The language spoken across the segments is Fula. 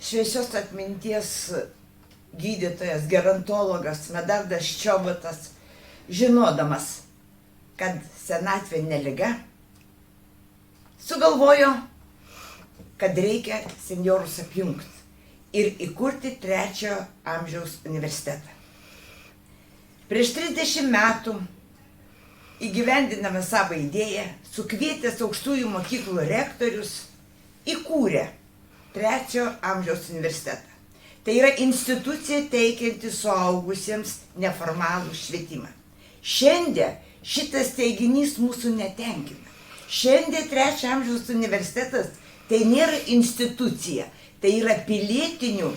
šviesios atminties gydytojas, gerontologas Medardas Čobotas, žinodamas, kad senatvė ne liga, sugalvojo, kad reikia senjorus apjungti ir įkurti 3 amžiaus universitetą. Prieš 30 metų, įgyvendiname savo idėją, sukvietęs aukštųjų mokyklų rektorius, įkūrė 3 amžiaus universitetą. Tai yra institucija teikianti suaugusiems neformalų švietimą. Šiandien šitas teiginys mūsų netenkina. Šiandien 3 amžiaus universitetas tai nėra institucija, tai yra pilietinių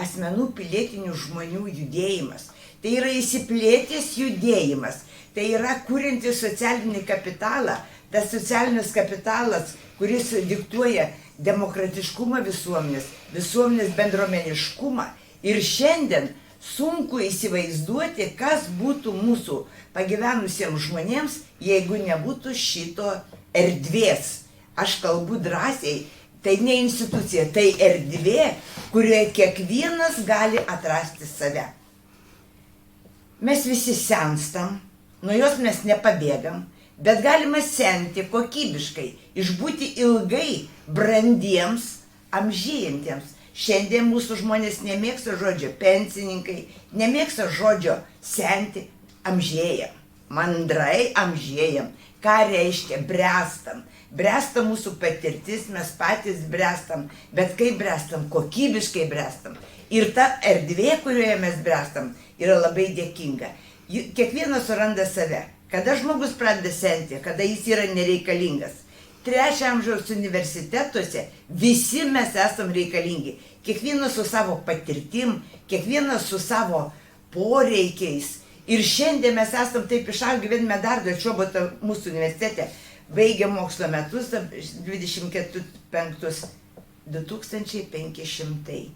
asmenų, pilietinių žmonių judėjimas. Tai yra įsiplėtęs judėjimas, tai yra kuriantis socialinį kapitalą, tas socialinis kapitalas, kuris diktuoja demokratiškumą visuomenės bendruomeniškumą. Ir šiandien sunku įsivaizduoti, kas būtų mūsų pagyvenusiems žmonėms, jeigu nebūtų šito erdvės. Aš kalbu drąsiai, tai ne institucija, tai erdvė, kurioje kiekvienas gali atrasti save. Mes visi senstam, nuo jos mes nepabėgam, bet galima senti kokybiškai, išbūti ilgai brandiems, amžėjantiems. Šiandien mūsų žmonės nemėgsta žodžio pensininkai, nemėgsta žodžio senti, amžėjam. Mandrai amžėjam. Ką reiškia? Brestam. Bresta mūsų patirtis, mes patys brestam, bet kaip brestam? Kokybiškai brestam. Ir ta erdvė, kurioje mes brestam, yra labai dėkinga. Kiekvienas suranda save. Kada žmogus pradeda senti, kada jis yra nereikalingas. 3 amžiaus universitetuose visi mes esam reikalingi. Kiekvienas su savo patirtim, kiekvienas su savo poreikiais. Ir šiandien mes esam taip išaugę, vien Medardo Čoboto mūsų universitete baigė mokslo metus 2500.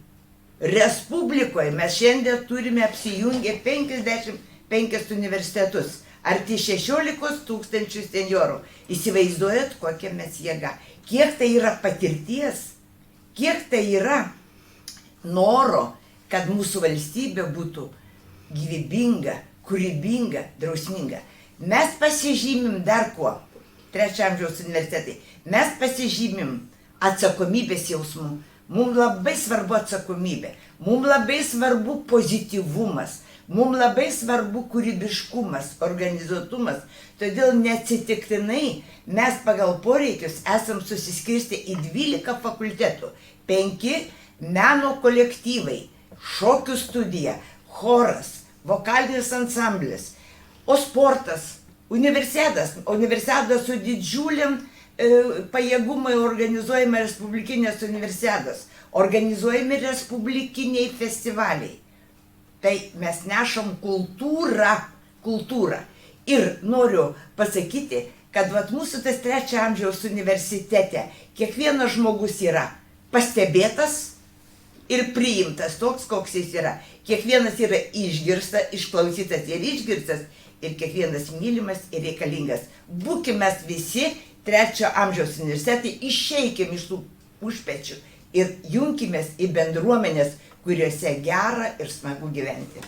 Respublikoje mes šiandien turime apsijungę 55 universitetus. Arti 16 tūkstančių senjorų. Įsivaizduojat, kokia mes jėga. Kiek tai yra patirties, kiek tai yra noro, kad mūsų valstybė būtų gyvybinga, kūrybinga, drausminga. Mes pasižymim dar kuo, 3 amžiaus universitetai. Mes pasižymim atsakomybės jausmų. Mums labai svarbu atsakomybė. Mums labai svarbu pozityvumas. Mums labai svarbu kūrybiškumas, organizuotumas, todėl neatsitiktinai mes pagal poreikius esam susiskirstę į 12 fakultetų, 5 meno kolektyvai, šokių studija, choras, vokalinis ansamblis, o sportas, universiadas su didžiuliam pajėgumai organizuojama respublikinės universiados, organizuojami respublikiniai festivaliai. Tai mes nešam kultūrą. Ir noriu pasakyti, kad mūsų tas 3 amžiaus universitete kiekvienas žmogus yra pastebėtas ir priimtas toks, koks jis yra. Kiekvienas yra išklausytas ir išgirstas, ir kiekvienas mylimas ir reikalingas. Būkime visi 3 amžiaus universitetai, išeikim iš tų užpečių ir junkimės į bendruomenės, kuriuose gera ir smagu gyventi.